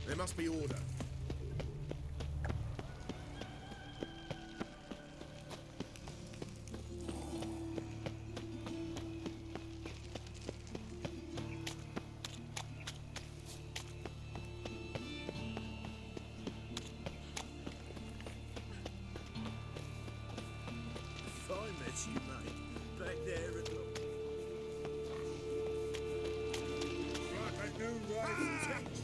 There must be order. I met you, mate. Back there at the... Like a new rising text.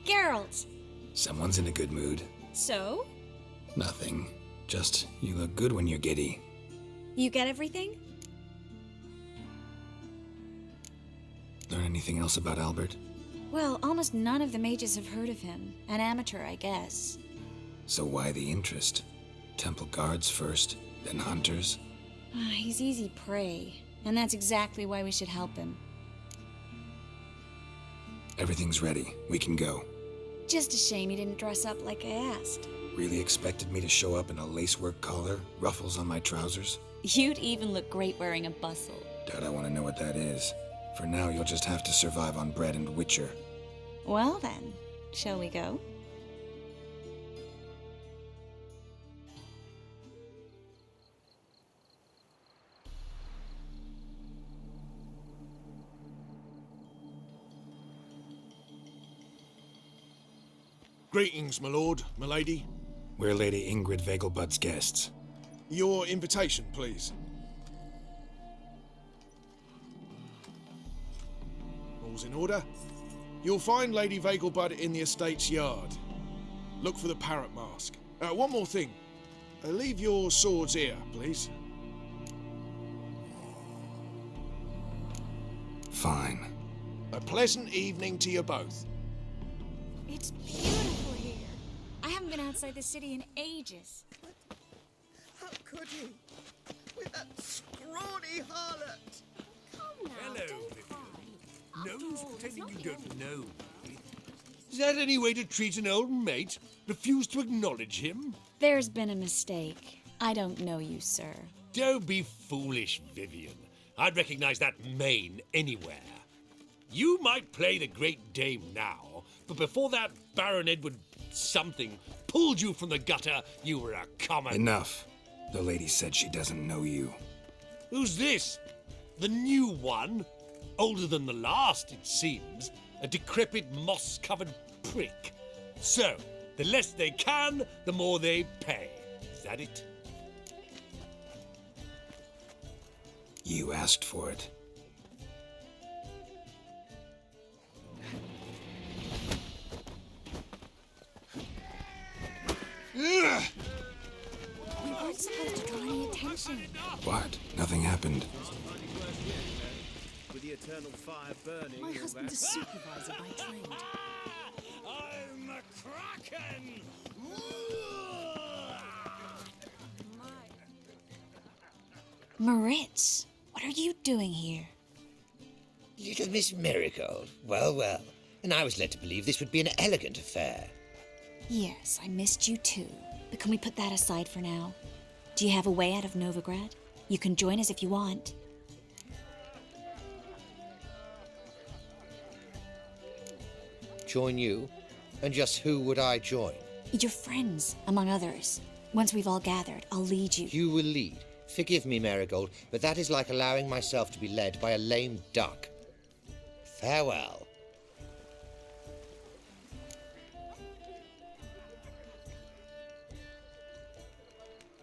Geralt! Someone's in a good mood. So? Nothing. Just, you look good when you're giddy. You get everything? Learn anything else about Albert? Well, almost none of the mages have heard of him. An amateur, I guess. So why the interest? Temple guards first, then hunters? He's easy prey, and that's exactly why we should help him. Everything's ready. We can go. Just a shame he didn't dress up like I asked. Really expected me to show up in a lacework collar, ruffles on my trousers? You'd even look great wearing a bustle. Doubt I want to know what that is. For now, you'll just have to survive on bread and witcher. Well then, shall we go? Greetings, my lord, my lady. We're Lady Ingrid Vegelbud's guests. Your invitation, please. All's in order. You'll find Lady Vegelbud in the estate's yard. Look for the parrot mask. One more thing. Leave your swords here, please. Fine. A pleasant evening to you both. It's beautiful here. I haven't been outside the city in ages. How could he? With that scrawny harlot! Come now, Hello, don't Vivian. cry. No After use all, he's pretending not you the don't only- know. Is that any way to treat an old mate? Refuse to acknowledge him? There's been a mistake. I don't know you, sir. Don't be foolish, Vivian. I'd recognize that mane anywhere. You might play the great dame now, but before that Baron Edward something pulled you from the gutter, you were a common... Enough. The lady said she doesn't know you. Who's this? The new one? Older than the last, it seems. A decrepit, moss-covered prick. So, the less they can, the more they pay. Is that it? You asked for it. Ugh! We weren't supposed to draw any attention. What? Nothing happened. With the eternal fire burning. My all husband's a that. supervisor by trade. I'm a kraken! Moritz, what are you doing here? Little Miss Marigold. Well, well. And I was led to believe this would be an elegant affair. Yes, I missed you too. But can we put that aside for now? Do you have a way out of Novigrad? You can join us if you want. Join you? And just who would I join? Your friends, among others. Once we've all gathered, I'll lead you. You will lead. Forgive me, Marigold, but that is like allowing myself to be led by a lame duck. Farewell.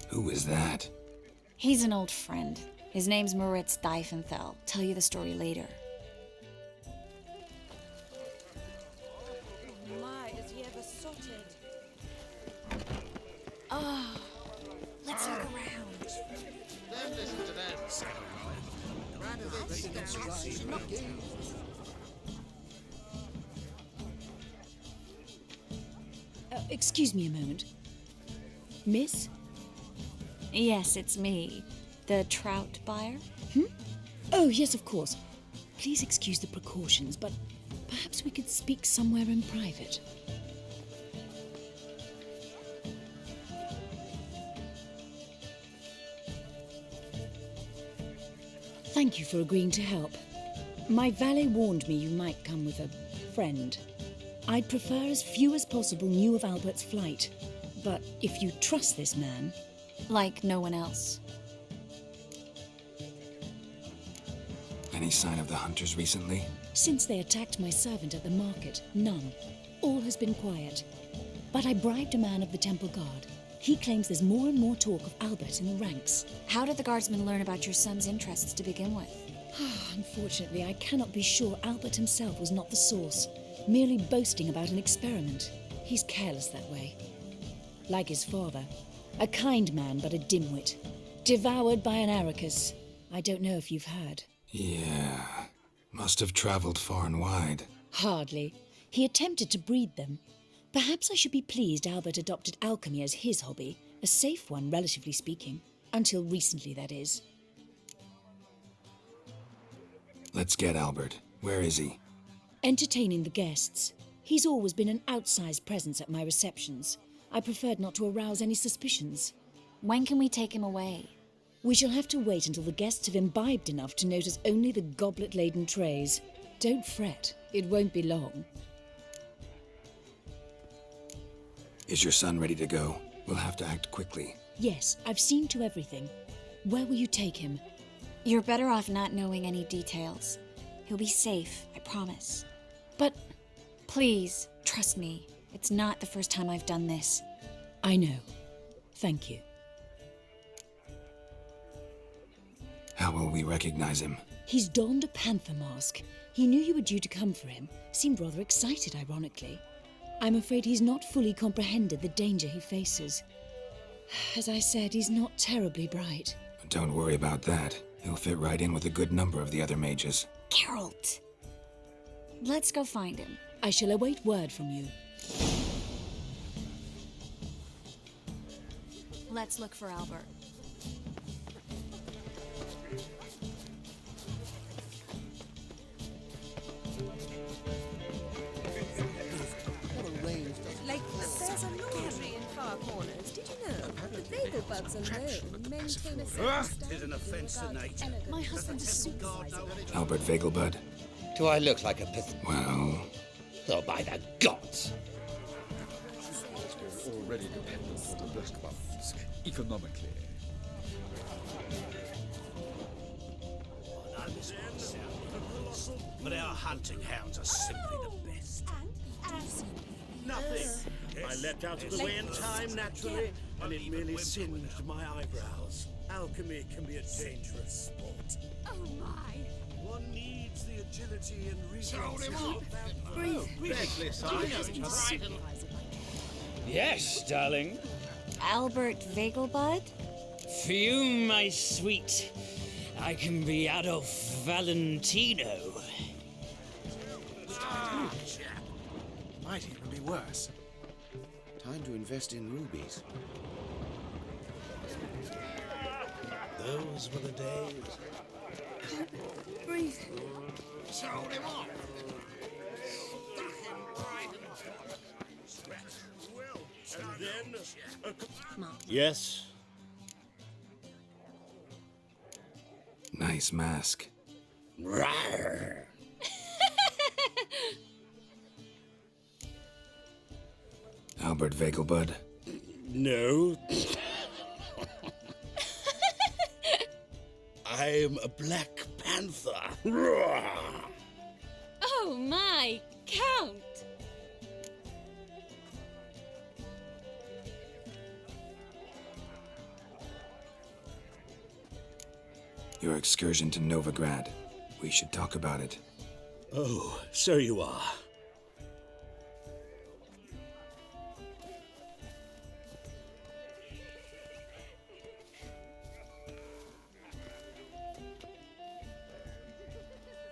Who is that? He's an old friend. His name's Moritz Diefenthal. Tell you the story later. My, is he ever sorted? Oh, let's look around. Then listen to them. Excuse me a moment. Miss? Yes, it's me. The trout buyer? Oh, yes, of course. Please excuse the precautions, but Perhaps we could speak somewhere in private. Thank you for agreeing to help. My valet warned me you might come with a friend. I'd prefer as few as possible knew of Albert's flight. But if you trust this man... Like no one else. Any sign of the hunters recently? Since they attacked my servant at the market, none. All has been quiet. But I bribed a man of the Temple Guard. He claims there's more and more talk of Albert in the ranks. How did the guardsmen learn about your son's interests to begin with? Unfortunately, I cannot be sure Albert himself was not the source, merely boasting about an experiment. He's careless that way. Like his father. A kind man, but a dimwit. Devoured by an Arrakis. I don't know if you've heard. Yeah. Must have traveled far and wide. Hardly. He attempted to breed them. Perhaps I should be pleased Albert adopted alchemy as his hobby. A safe one, relatively speaking. Until recently, that is. Let's get Albert. Where is he? Entertaining the guests. He's always been an outsized presence at my receptions. I preferred not to arouse any suspicions. When can we take him away? We shall have to wait until the guests have imbibed enough to notice only the goblet-laden trays. Don't fret. It won't be long. Is your son ready to go? We'll have to act quickly. Yes, I've seen to everything. Where will you take him? You're better off not knowing any details. He'll be safe, I promise. But... Please, trust me. It's not the first time I've done this. I know. Thank you. How will we recognize him? He's donned a panther mask. He knew you were due to come for him. Seemed rather excited, ironically. I'm afraid he's not fully comprehended the danger he faces. As I said, he's not terribly bright. Don't worry about that. He'll fit right in with a good number of the other mages. Geralt! Let's go find him. I shall await word from you. Let's look for Albert. There's a laundry in far corners. Did you know? The bagel bugs alone maintain a certain standard Is an offence to nature. My husband is supervisor. Albert Vegelbud? Do I look like a Well... Oh, by the gods! Already dependent on the black ones, economically. But our hunting hounds are simply the best. Nothing. I leapt out of the way in time, naturally, and it merely singed my eyebrows. Alchemy can be a dangerous sport. Oh my! One needs the agility and reflexes of that. Breathe. Yes, darling. Albert Vegelbud? For you, my sweet, I can be Adolf Valentino. Might even be worse. Time to invest in rubies. Those were the days. Breathe. Sold him off. Stuck him right in the and then yes. Nice mask. Rawr. Albert Vegelbud? No. I'm a Black Panther. Rawr. Oh my, Count! Your excursion to Novigrad. We should talk about it. Oh, so you are.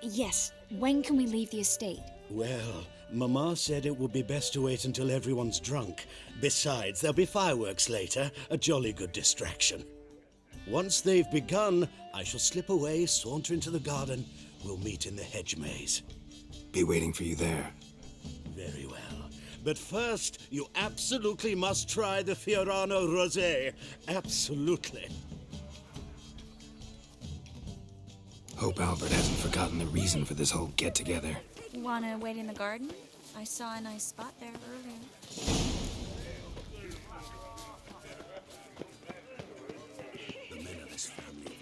Yes. When can we leave the estate? Well, Mama said it would be best to wait until everyone's drunk. Besides, there'll be fireworks later, a jolly good distraction. Once they've begun, I shall slip away, saunter into the garden. We'll meet in the hedge maze. Be waiting for you there. Very well. But first, you absolutely must try the Fiorano Rosé. Absolutely. Hope Albert hasn't forgotten the reason for this whole get-together. Wanna wait in the garden? I saw a nice spot there earlier. The men of this family of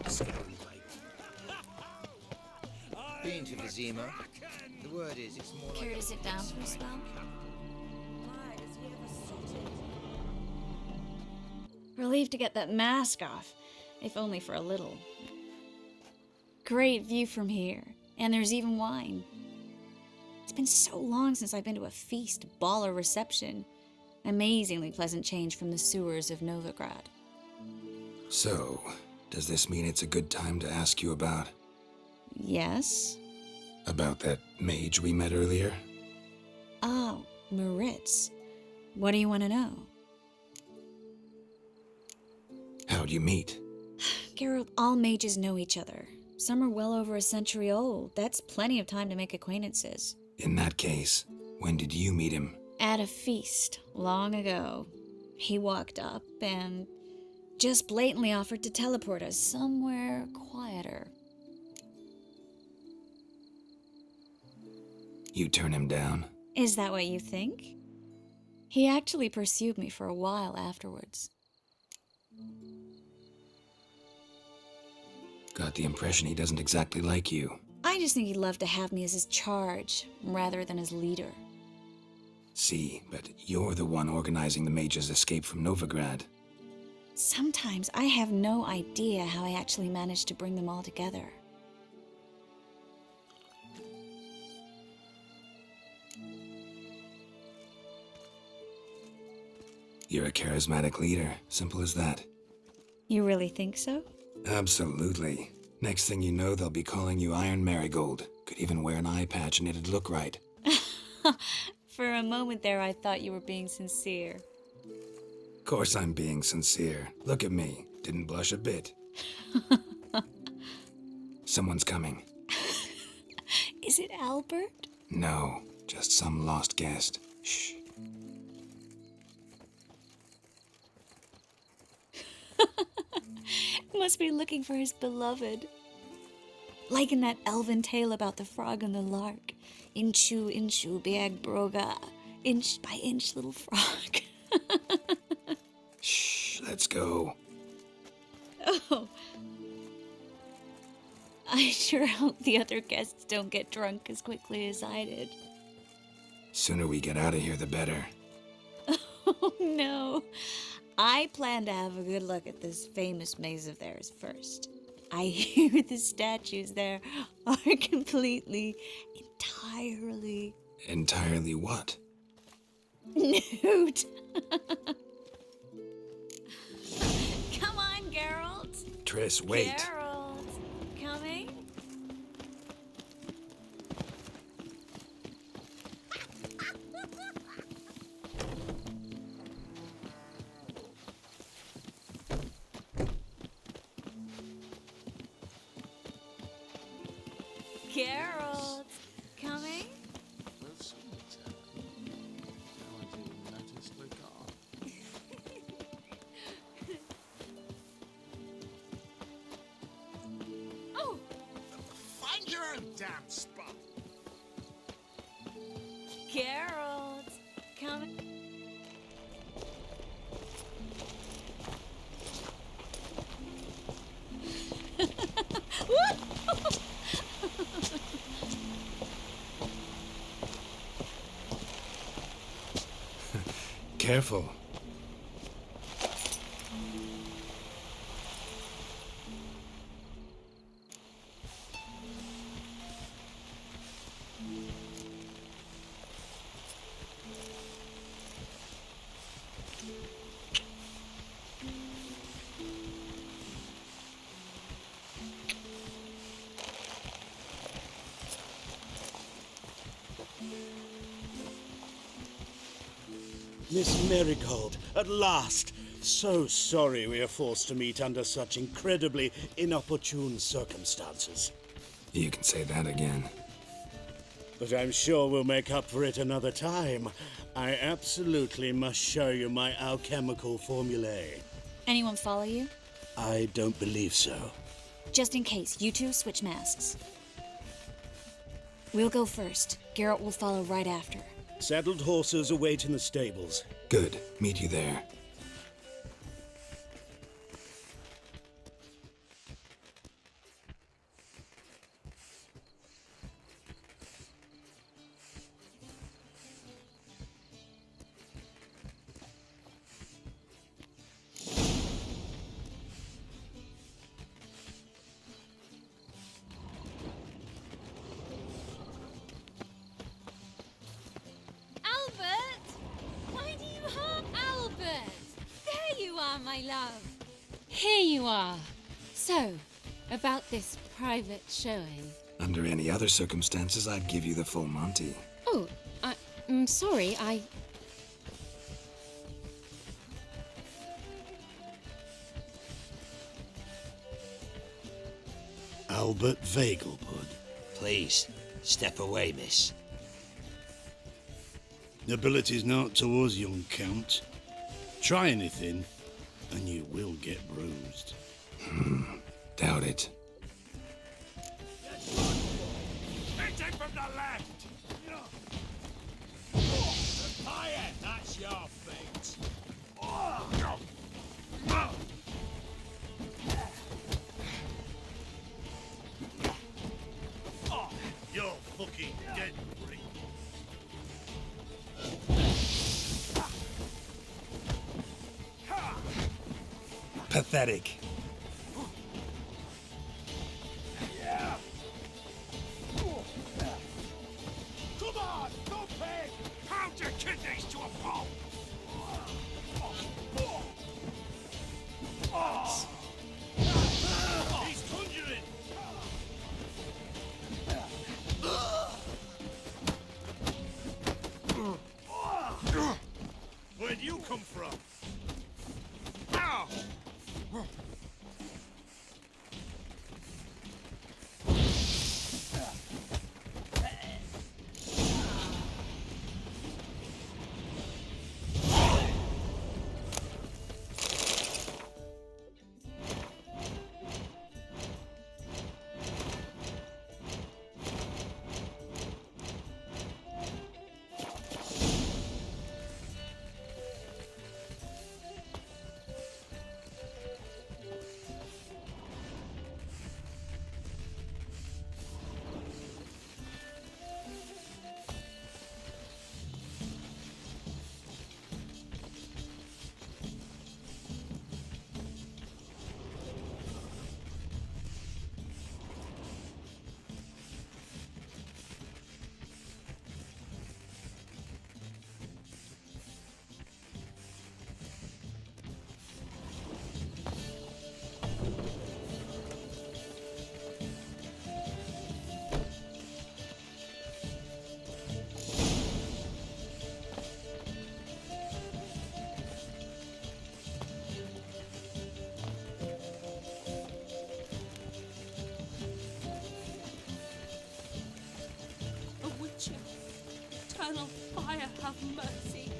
Wickenbuck. Scouring like... Been to Vizima. The word is, it's more Care like... to sit down for a spell? Relieved to get that mask off, if only for a little. Great view from here, and there's even wine. It's been so long since I've been to a feast, ball, or reception. Amazingly pleasant change from the sewers of Novigrad. So, does this mean it's a good time to ask you about... Yes? About that mage we met earlier? Oh, Maritz. What do you want to know? How'd you meet? Geralt, all mages know each other. Some are well over a century old. That's plenty of time to make acquaintances. In that case, when did you meet him? At a feast, long ago. He walked up and just blatantly offered to teleport us somewhere quieter. You turn him down? Is that what you think? He actually pursued me for a while afterwards. Got the impression he doesn't exactly like you. I just think he'd love to have me as his charge, rather than his leader. See, but you're the one organizing the mage's escape from Novigrad. Sometimes I have no idea how I actually managed to bring them all together. You're a charismatic leader, simple as that. You really think so? Absolutely. Next thing you know, they'll be calling you Iron Marigold. Could even wear an eye patch and it'd look right. For a moment there, I thought you were being sincere. Of course I'm being sincere. Look at me. Didn't blush a bit. Someone's coming. Is it Albert? No, just some lost guest. Shh. Must be looking for his beloved. Like in that elven tale about the frog and the lark. Inchu, inchu, biag broga. Inch by inch, little frog. Shh, let's go. Oh. I sure hope the other guests don't get drunk as quickly as I did. Sooner we get out of here, the better. Oh, no. I plan to have a good look at this famous maze of theirs first. I hear the statues there are completely, entirely... Entirely what? Nude. Come on, Geralt. Triss, wait. Geralt, coming? Geralt, coming? Oh! Find your own damn spot. Geralt, coming? Careful. Miss Marigold, at last! So sorry we are forced to meet under such incredibly inopportune circumstances. You can say that again. But I'm sure we'll make up for it another time. I absolutely must show you my alchemical formulae. Anyone follow you? I don't believe so. Just in case, you two switch masks. We'll go first. Geralt will follow right after. Saddled horses await in the stables. Good. Meet you there. Albert! Why do you harm Albert? There you are, my love. Here you are. So, about this private showing. Under any other circumstances, I'd give you the full Monty. Oh, I'm sorry, Albert Vegelbud. Please, step away, miss. Nobility's not towards young Count. Try anything, and you will get bruised. Doubt it. Hit him from the left! The fire, that's your fate. You're fucking dead, Rick. Pathetic. Come on, go pig! Pound your kidneys to a pulp! He's conjuring! Where'd you come from? Ow! A witcher. Eternal fire, have mercy.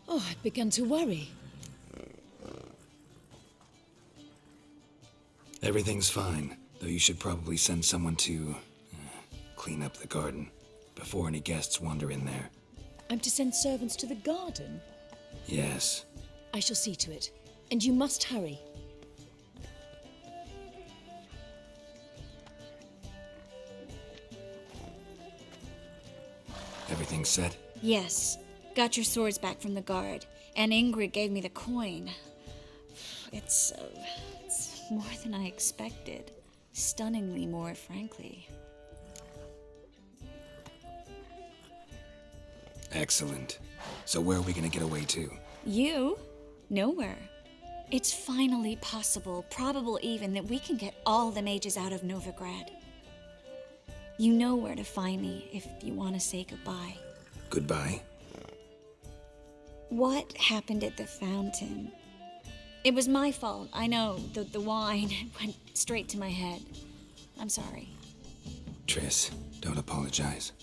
Oh, I'd begun to worry. Everything's fine, though you should probably send someone to clean up the garden before any guests wander in there. I'm to send servants to the garden? Yes. I shall see to it. And you must hurry. Everything set? Yes. Got your swords back from the guard, and Ingrid gave me the coin. It's more than I expected. Stunningly more, frankly. Excellent. So where are we gonna get away to? You? Nowhere. It's finally possible, probable even, that we can get all the mages out of Novigrad. You know where to find me if you want to say goodbye. Goodbye? What happened at the fountain? It was my fault, I know. The wine went straight to my head. I'm sorry. Triss, don't apologize.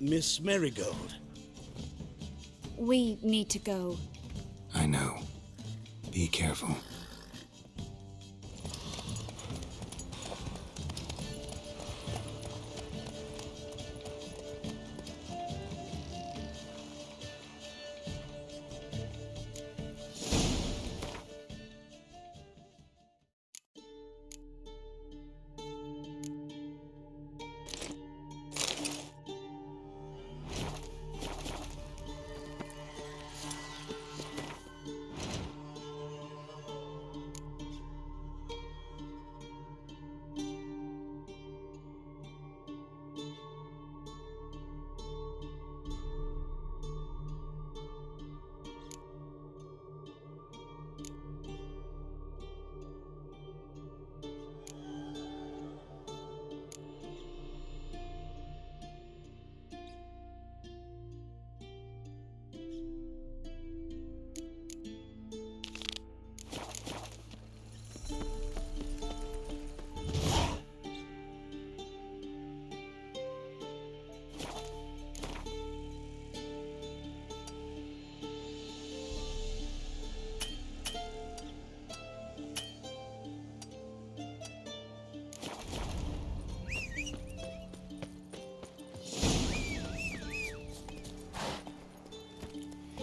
Miss Marigold. We need to go. I know. Be careful.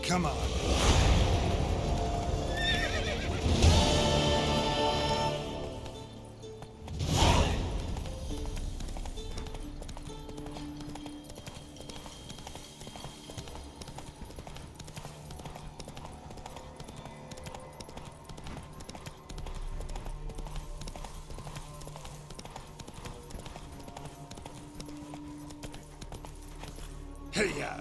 Come on. Hey-ya.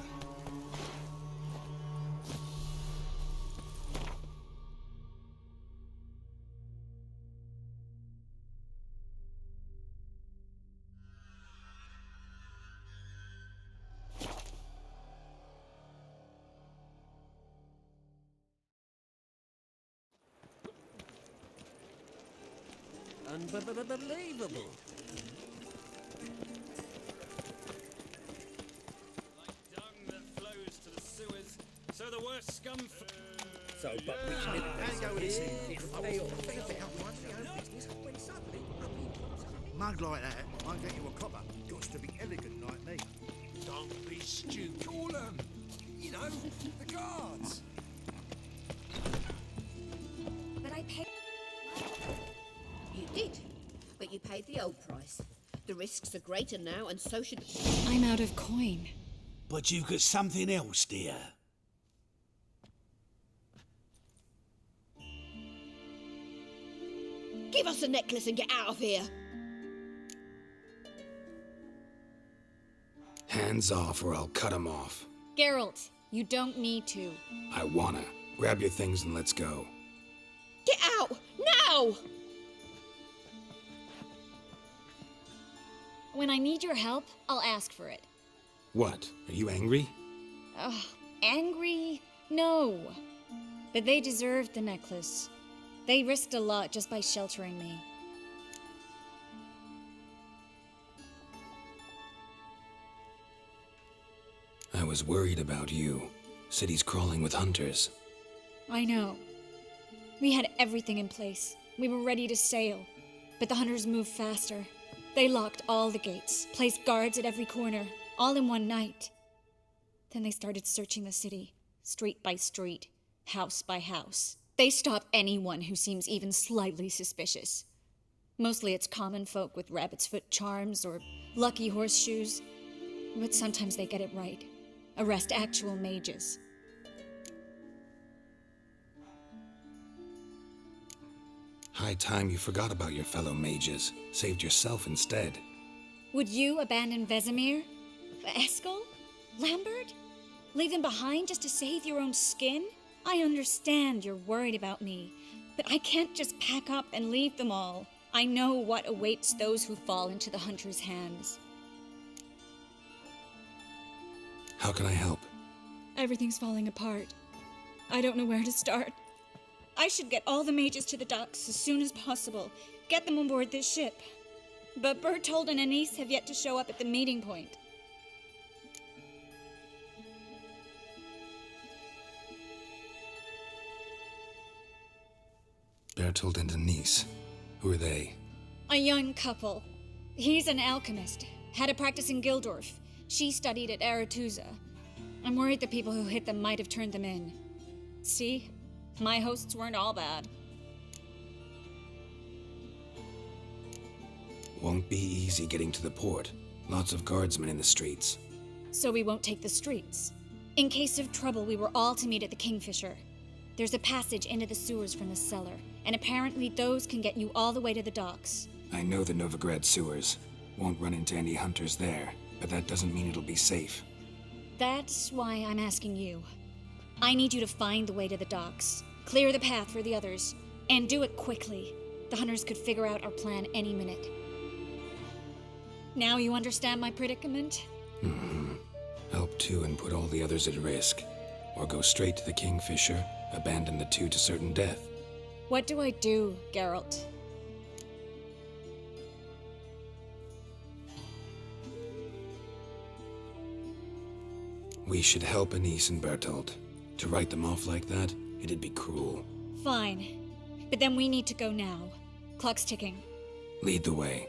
Unbelievable. Like dung that flows to the sewers, so the worst scum. So, but we can go with this Mug like that won't get you a copper. Got to be elegant like me. Don't be stupid. Call them. You know, the guards. But I paid. You did, but you paid the old price. The risks are greater now, and so should. I'm out of coin. But you've got something else, dear. Give us a necklace and get out of here. Hands off or I'll cut 'em off. Geralt, you don't need to. I wanna. Grab your things and let's go. Get out now! When I need your help, I'll ask for it. What? Are you angry? Ugh, angry? No. But they deserved the necklace. They risked a lot just by sheltering me. I was worried about you. City's crawling with hunters. I know. We had everything in place. We were ready to sail. But the hunters moved faster. They locked all the gates, placed guards at every corner, all in one night. Then they started searching the city, street by street, house by house. They stop anyone who seems even slightly suspicious. Mostly it's common folk with rabbit's foot charms or lucky horseshoes. But sometimes they get it right. Arrest actual mages. High time you forgot about your fellow mages. Saved yourself instead. Would you abandon Vesemir? Eskel? Lambert? Leave them behind just to save your own skin? I understand you're worried about me, but I can't just pack up and leave them all. I know what awaits those who fall into the hunter's hands. How can I help? Everything's falling apart. I don't know where to start. I should get all the mages to the docks as soon as possible. Get them on board this ship. But Bertold and Anise have yet to show up at the meeting point. Bertold and Anise. Who are they? A young couple. He's an alchemist. Had a practice in Gildorf. She studied at Aretuza. I'm worried the people who hit them might have turned them in. See? My hosts weren't all bad. Won't be easy getting to the port. Lots of guardsmen in the streets. So we won't take the streets. In case of trouble, we were all to meet at the Kingfisher. There's a passage into the sewers from the cellar, and apparently those can get you all the way to the docks. I know the Novigrad sewers. Won't run into any hunters there, but that doesn't mean it'll be safe. That's why I'm asking you. I need you to find the way to the docks, clear the path for the others, and do it quickly. The hunters could figure out our plan any minute. Now you understand my predicament? Mm-hmm. Help two and put all the others at risk. Or go straight to the Kingfisher, abandon the two to certain death. What do I do, Geralt? We should help Anise and Bertold. To write them off like that, it'd be cruel. Fine. But then we need to go now. Clock's ticking. Lead the way.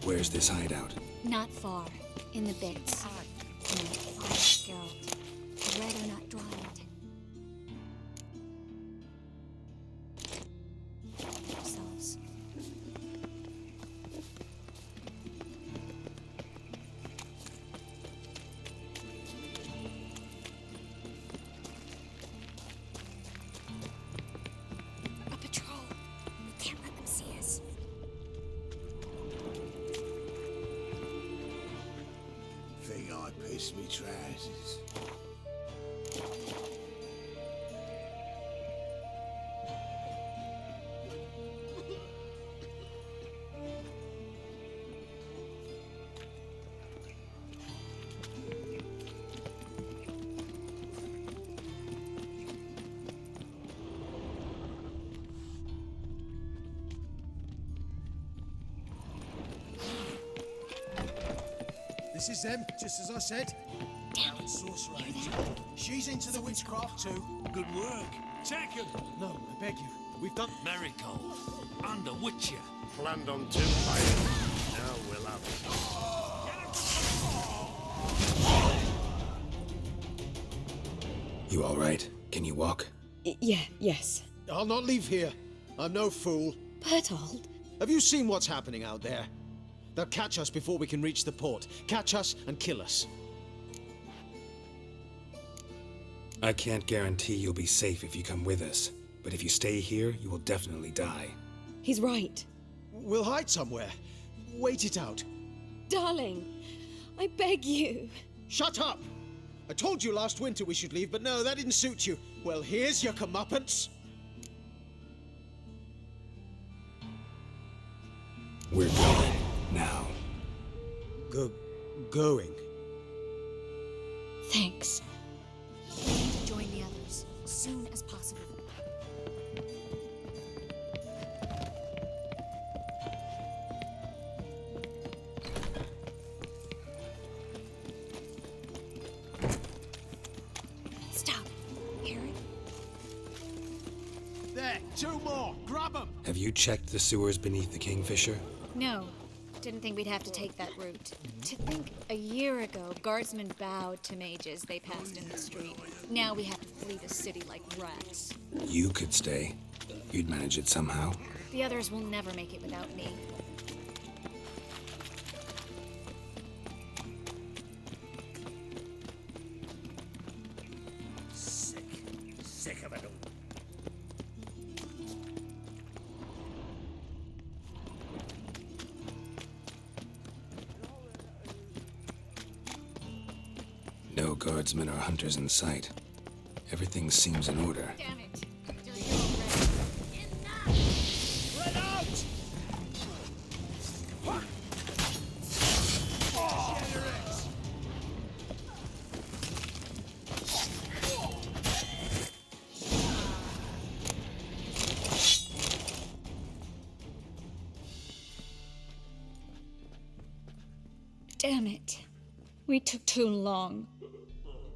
Where's this hideout? Not far. In the bits. No, Geralt. The red are not drawing it. Yourselves. A patrol. We can't let them see us. Think I pissed me trousers. This is them, just as I said. Damn sorcerer. She's into the witchcraft too. Good work. Second. No, I beg you. We've done. Marigold. Under Witcher. Planned on two fighting. Now we'll have it. You all right? Can you walk? Yes. I'll not leave here. I'm no fool. Bertold? Have you seen what's happening out there? They'll catch us before we can reach the port. Catch us and kill us. I can't guarantee you'll be safe if you come with us, but if you stay here, you will definitely die. He's right. We'll hide somewhere. Wait it out. Darling, I beg you. Shut up! I told you last winter we should leave, but no, that didn't suit you. Well, here's your comeuppance. We're going now. going. Thanks. We need to join the others as soon as possible. Stop. Hear it? There, 2 more. Grab them. Have you checked the sewers beneath the Kingfisher? No. Didn't think we'd have to take that route. To think a year ago, guardsmen bowed to mages they passed in the street. Now we have to flee the city like rats. You could stay. You'd manage it somehow. The others will never make it without me. Sick of it all. No guardsmen or hunters in sight. Everything seems in order. Damn it. Spread out! Damn it. We took too long.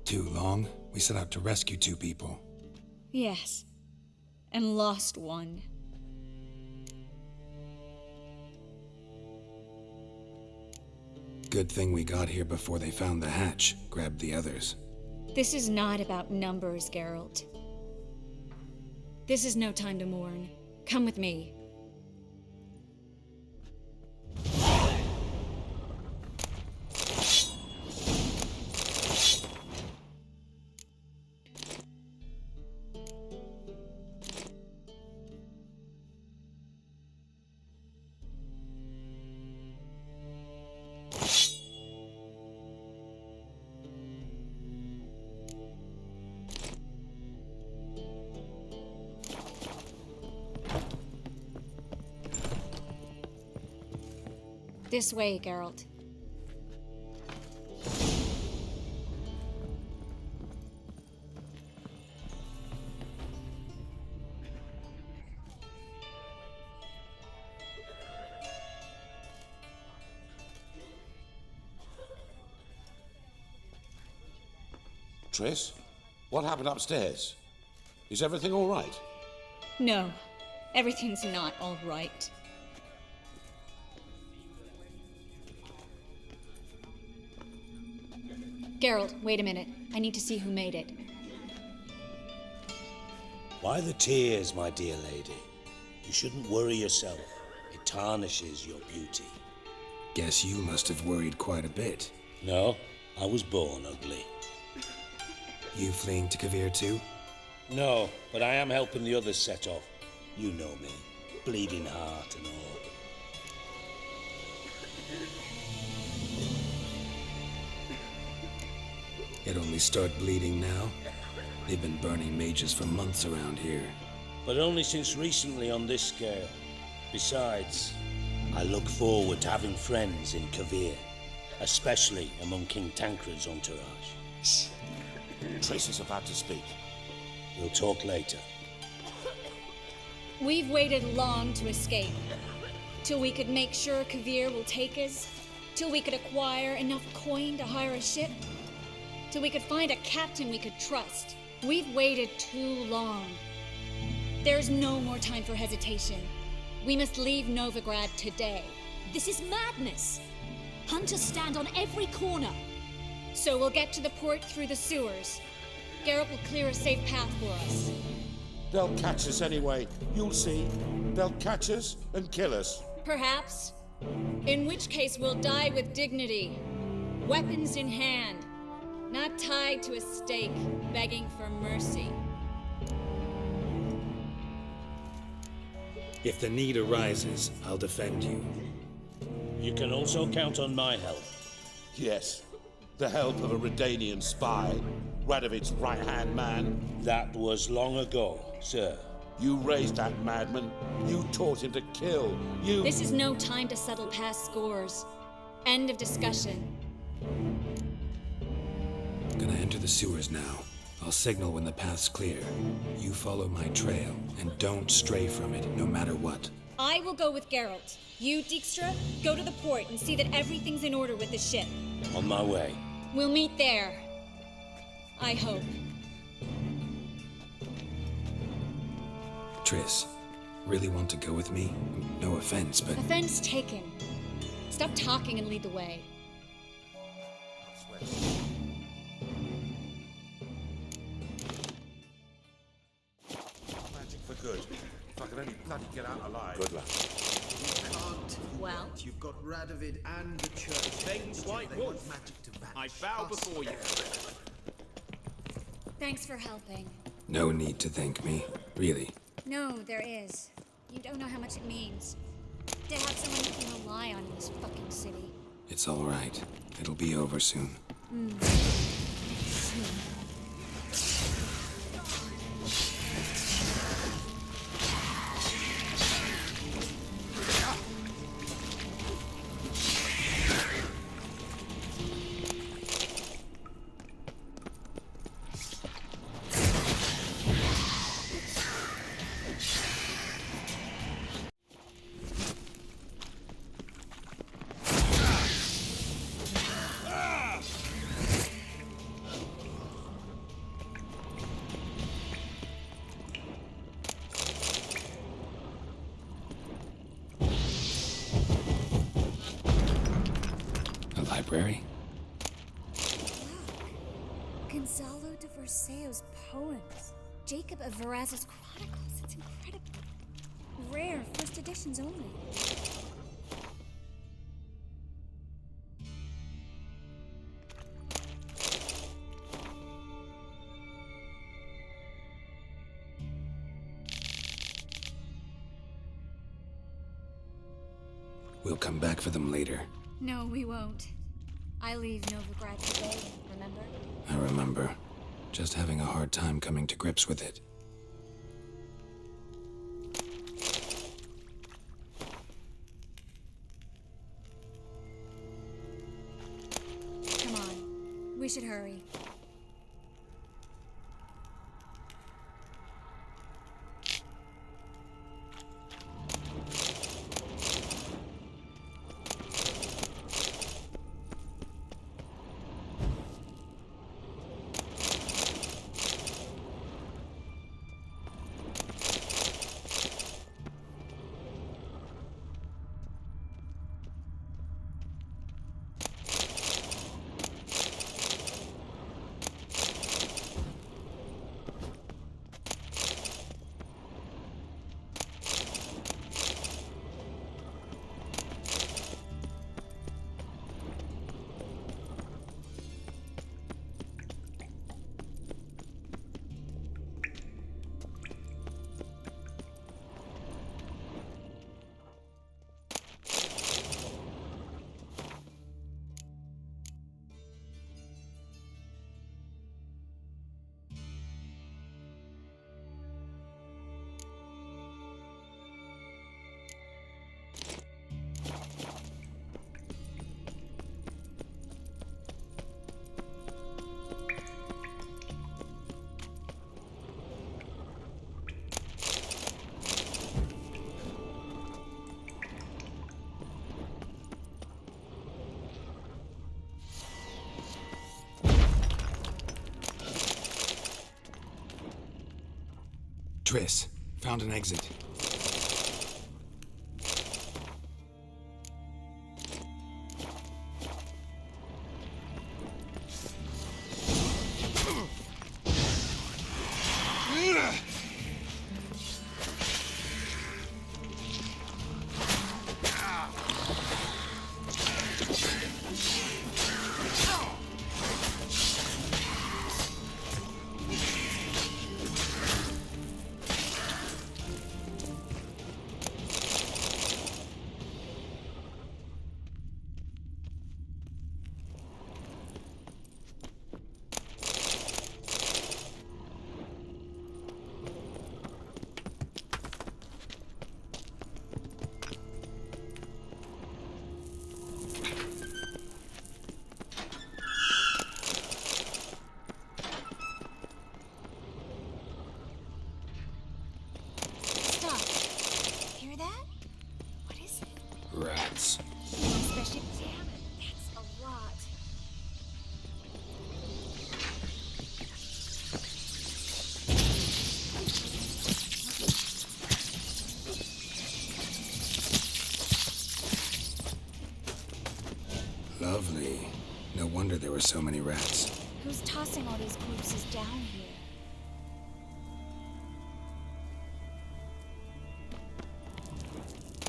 Too long? We set out to rescue 2 people. Yes. And lost one. Good thing we got here before they found the hatch, grabbed the others. This is not about numbers, Geralt. This is no time to mourn. Come with me. This way, Geralt. Triss, what happened upstairs? Is everything all right? No, everything's not all right. Geralt, wait a minute. I need to see who made it. Why the tears, my dear lady? You shouldn't worry yourself. It tarnishes your beauty. Guess you must have worried quite a bit. No, I was born ugly. You fleeing to Kavir too? No, but I am helping the others set off. You know me. Bleeding heart and all. It only start bleeding now? They've been burning mages for months around here. But only since recently on this scale. Besides, I look forward to having friends in Kavir, especially among King Tancred's entourage. Shh. Triss is about to speak. We'll talk later. We've waited long to escape. Till we could make sure Kavir will take us. Till we could acquire enough coin to hire a ship. Till we could find a captain we could trust. We've waited too long. There's no more time for hesitation. We must leave Novigrad today. This is madness. Hunters stand on every corner. So we'll get to the port through the sewers. Geralt will clear a safe path for us. They'll catch us anyway. You'll see. They'll catch us and kill us. Perhaps. In which case we'll die with dignity. Weapons in hand. Not tied to a stake, begging for mercy. If the need arises, I'll defend you. You can also count on my help. Yes. The help of a Redanian spy, Radovid's right-hand man. That was long ago, sir. You raised that madman. You taught him to kill. You... This is no time to settle past scores. End of discussion. Gonna enter the sewers now. I'll signal when the path's clear. You follow my trail, and don't stray from it, no matter what. I will go with Geralt. You, Dijkstra, go to the port and see that everything's in order with the ship. On my way. We'll meet there. I hope. Triss, really want to go with me? No offense, but... Offense taken. Stop talking and lead the way. Magic for good. If I could only bloody get out alive. Good luck. You can't. Well? You've got Radovid and the church. Veins White They want Wolf. magic to vanish. I bow before you. Thanks for helping. No need to thank me, really. No, there is. You don't know how much it means. To have someone you can rely on in this fucking city. It's all right. It'll be over soon. Library? Gonzalo de Verseo's poems. Jacob of Varaz's chronicles. It's incredible. Rare, first editions only. We'll come back for them later. No, we won't. I leave Novigrad today, remember? I remember. Just having a hard time coming to grips with it. Come on. We should hurry. Triss, found an exit. Lovely. No wonder there were so many rats. Who's tossing all these corpses down here?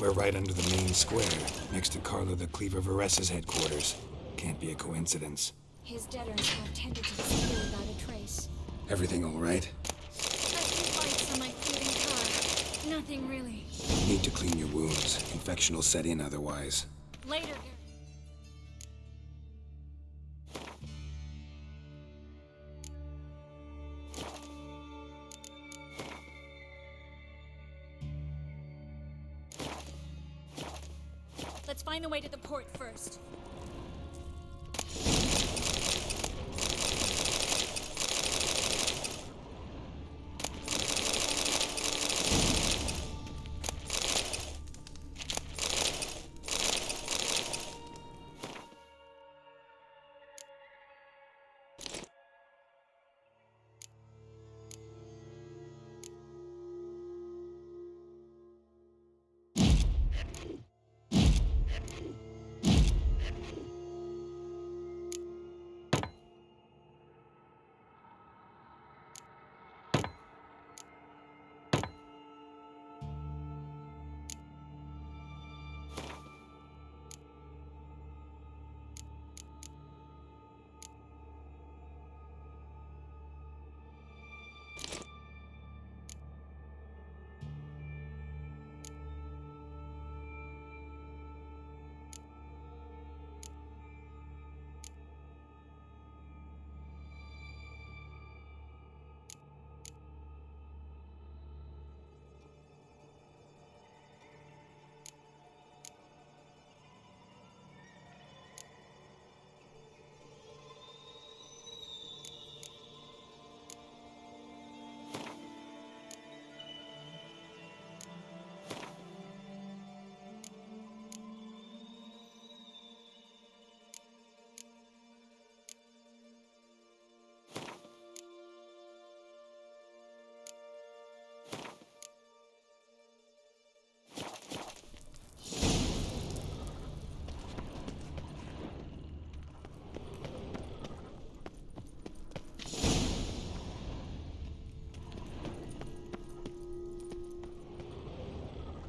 We're right under the main square, next to Carlo the Cleaver Vares's headquarters. Can't be a coincidence. His debtors have tended to disappear without a trace. Everything all right? A few bites on my fleeting car. Nothing really. Need to clean your wounds. Infection will set in otherwise. Later. Let's find the way to the port first.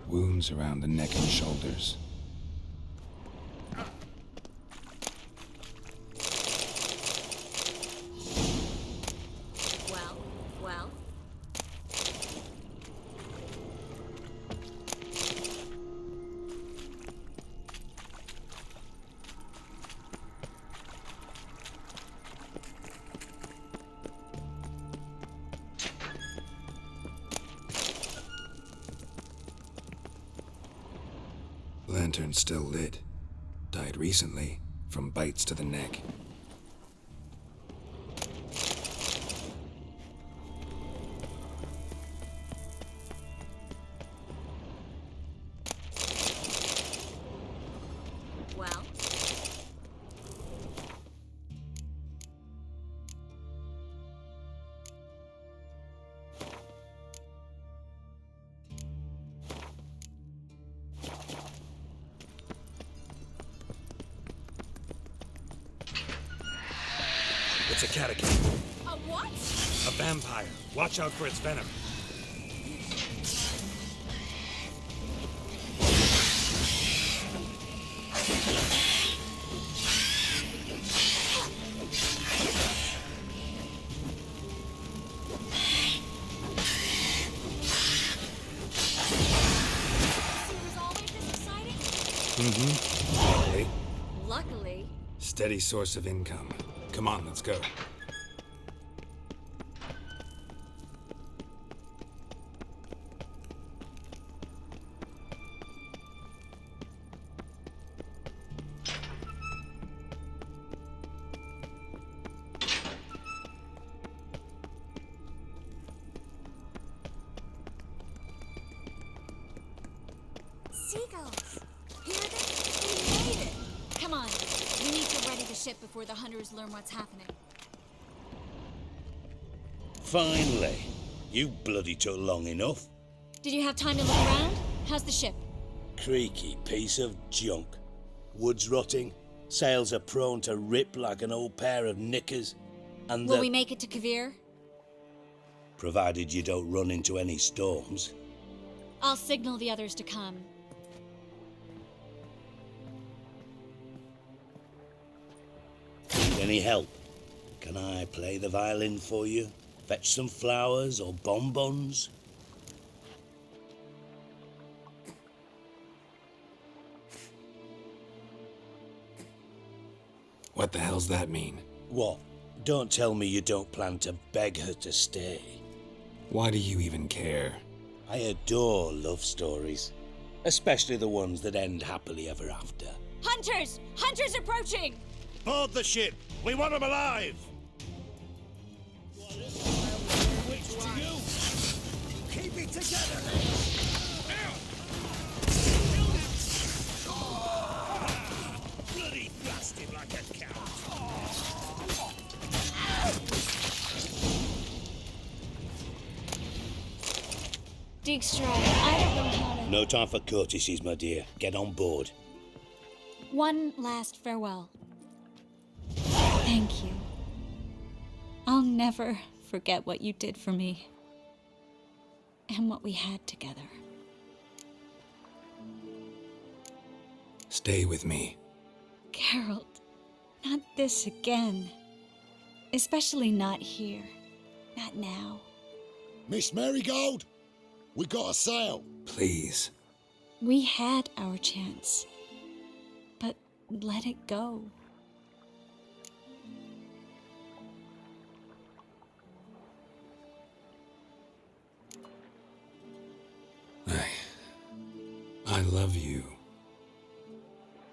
Wounds around the neck and shoulders. Well. Lantern's still lit. Died recently, from bites to the neck. Well. It's a catacomb. A what? A vampire. Watch out for its venom. Luckily. Luckily. Steady source of income. Come on, let's go. Seagulls. Hear them? We made it. Come on. We need to ready the ship before the hunters learn what's happening. Finally. You bloody took long enough. Did you have time to look around? How's the ship? Creaky piece of junk. Wood's rotting, Sails are prone to rip like an old pair of knickers, and Will we make it to Kavir? provided you don't run into any storms. I'll signal the others to come. Need any help? Can I play the violin for you? Fetch some flowers or bonbons? What the hell's that mean? What? Don't tell me you don't plan to beg her to stay. Why do you even care? I adore love stories, especially the ones that end happily ever after. Hunters! Hunters approaching! Board the ship! We want them alive! Keep it together! Bloody blasted like a cow! Dijkstra, I don't know how to... No time for courtesies, my dear. Get on board. One last farewell. Thank you. I'll never forget what you did for me. And what we had together. Stay with me. Geralt, not this again. Especially not here. Not now. Miss Marigold, we got a sail. Please. We had our chance. But let it go. I love you.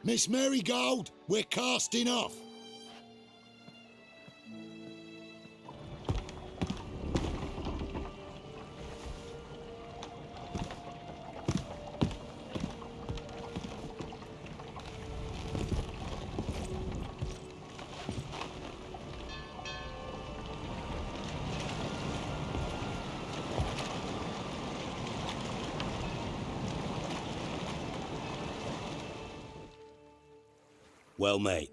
Miss Marigold, we're casting off. Well, mate,